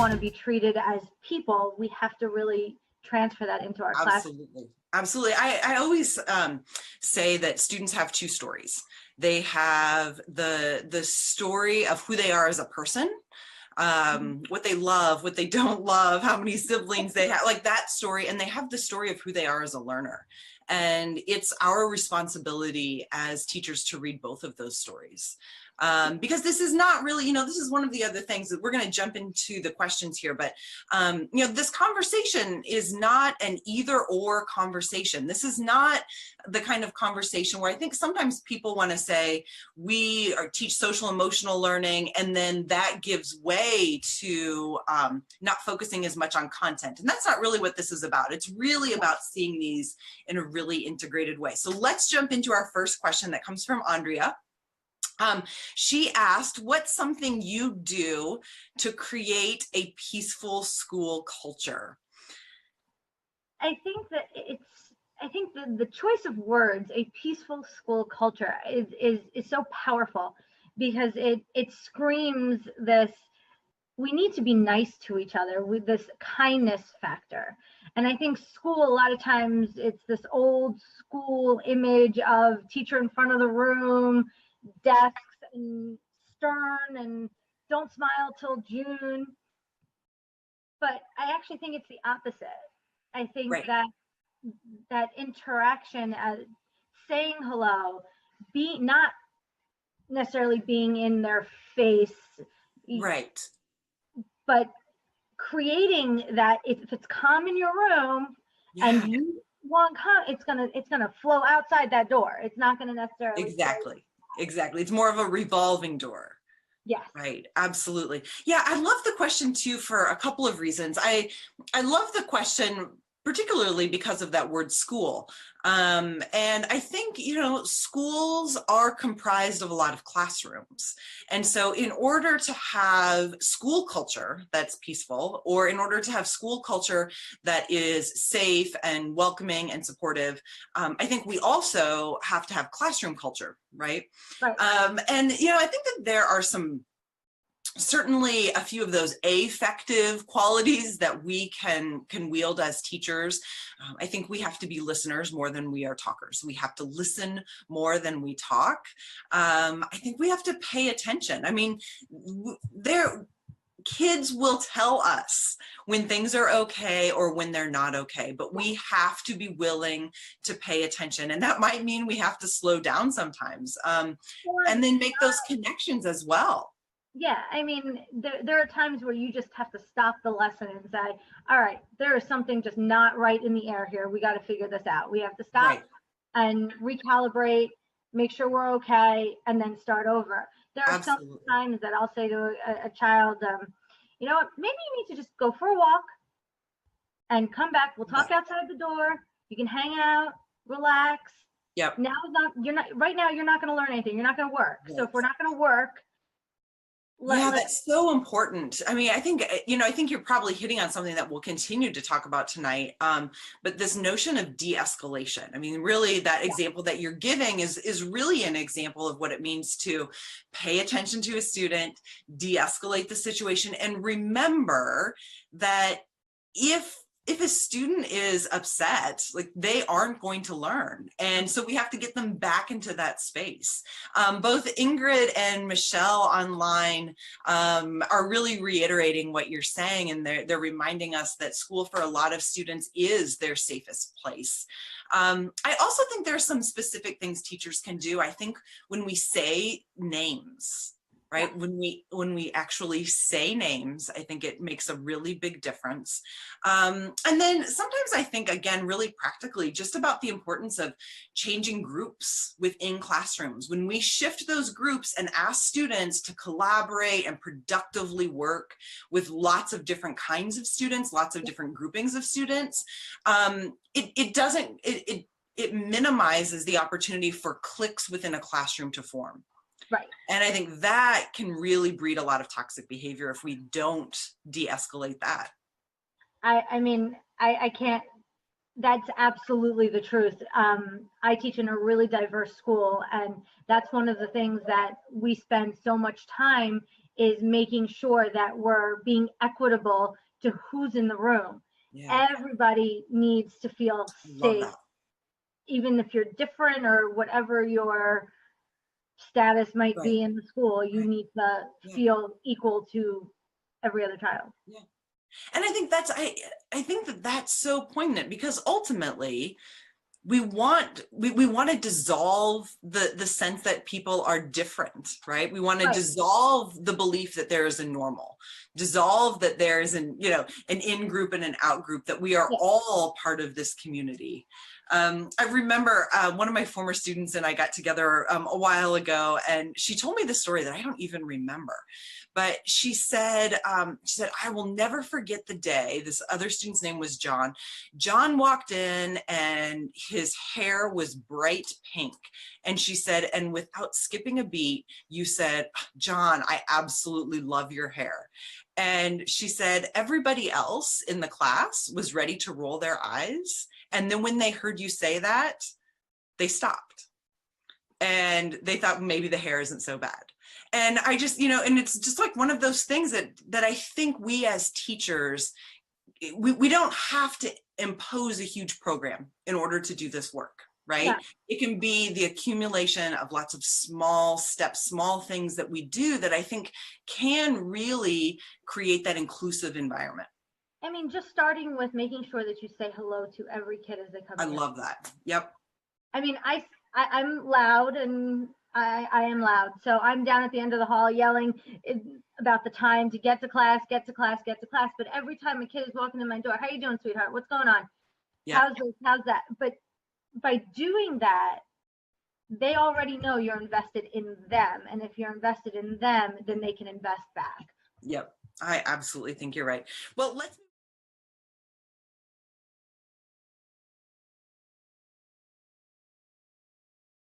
want to be treated as people, we have to really transfer that into our class. Absolutely. Absolutely. I always say that students have two stories. They have the story of who they are as a person, what they love, what they don't love, how many siblings they have, like that story. And they have the story of who they are as a learner. And it's our responsibility as teachers to read both of those stories. Because this is not really, you know, this is one of the other things that we're going to jump into the questions here, but, you know, this conversation is not an either or conversation. This is not the kind of conversation where I think sometimes people want to say we teach social emotional learning, and then that gives way to not focusing as much on content. And that's not really what this is about. It's really about seeing these in a really integrated way. So let's jump into our first question that comes from Andrea. She asked, what's something you do to create a peaceful school culture? I think that the choice of words, a peaceful school culture, is so powerful, because it screams this: we need to be nice to each other, with this kindness factor. And I think school, a lot of times, it's this old school image of teacher in front of the room, desks and stern, and don't smile till June. But I actually think it's the opposite. I think Right. that interaction, saying hello, not necessarily being in their face, Right, but creating that, if it's calm in your room, yeah, and you want calm, it's gonna flow outside that door. It's not gonna necessarily exactly. It's more of a revolving door. Yes. Right, absolutely. Yeah, I love the question too for a couple of reasons. I love the question particularly because of that word school. And I think, you know, schools are comprised of a lot of classrooms. And so in order to have school culture that's peaceful, or in order to have school culture that is safe and welcoming and supportive, I think we also have to have classroom culture, right? Right. And, you know, I think that there are certainly a few of those affective qualities that we can wield as teachers. I think we have to be listeners more than we are talkers. We have to listen more than we talk. I think we have to pay attention. I mean, kids will tell us when things are okay or when they're not okay, but we have to be willing to pay attention. And that might mean we have to slow down sometimes, and then make those connections as well. Yeah, I mean, there are times where you just have to stop the lesson and say, all right, there is something just not right in the air here. We got to figure this out. We have to stop, right, and recalibrate, make sure we're okay, and then start over. There are some times that I'll say to a child, you know what, maybe you need to just go for a walk and come back. We'll talk outside the door. You can hang out, relax. Yep. Right now, you're not going to learn anything. You're not going to work. Yes. So if we're not going to work, yeah, that's so important. I mean, I think, you know, I think you're probably hitting on something that we'll continue to talk about tonight. But this notion of de-escalation, I mean, really that example that you're giving is really an example of what it means to pay attention to a student, de-escalate the situation, and remember that if a student is upset, like, they aren't going to learn. And so we have to get them back into that space. Both Ingrid and Michelle online are really reiterating what you're saying, and they're reminding us that school for a lot of students is their safest place. I also think there are some specific things teachers can do. I think when we say names, right? When we actually say names, I think it makes a really big difference. And then sometimes I think, again, really practically, just about the importance of changing groups within classrooms. When we shift those groups and ask students to collaborate and productively work with lots of different kinds of students, lots of different groupings of students, it minimizes the opportunity for cliques within a classroom to form. Right. And I think that can really breed a lot of toxic behavior if we don't de-escalate that. I mean, I can't, that's absolutely the truth. I teach in a really diverse school, and that's one of the things that we spend so much time is making sure that we're being equitable to who's in the room. Yeah. Everybody needs to feel Love safe, that. even if you're different or whatever your status might Right. be in the school, you Right. need to Yeah. feel equal to every other child. Yeah. And I think I think that that's so poignant, because ultimately we want to dissolve the sense that people are different, right? We want to Right. dissolve the belief that there is a normal, dissolve that there is an in group and an out group, that we are all part of this community. I remember one of my former students and I got together a while ago, and she told me the story that I don't even remember. But she said, I will never forget the day. This other student's name was John. John walked in and his hair was bright pink. And she said, and without skipping a beat, you said, John, I absolutely love your hair. And she said, everybody else in the class was ready to roll their eyes. And then when they heard you say that, they stopped. And they thought maybe the hair isn't so bad. And I just, and it's just like one of those things that I think we as teachers, we don't have to impose a huge program in order to do this work, right? Yeah. It can be the accumulation of lots of small steps, small things that we do that I think can really create that inclusive environment. I mean, just starting with making sure that you say hello to every kid as they come in. I love that. Yep. I mean, I'm loud, and I am loud. So I'm down at the end of the hall yelling about the time to get to class, get to class, get to class. But every time a kid is walking in my door, how you doing, sweetheart? What's going on? Yeah. How's this? How's that? But by doing that, they already know you're invested in them. And if you're invested in them, then they can invest back. Yep. I absolutely think you're right. Well, let's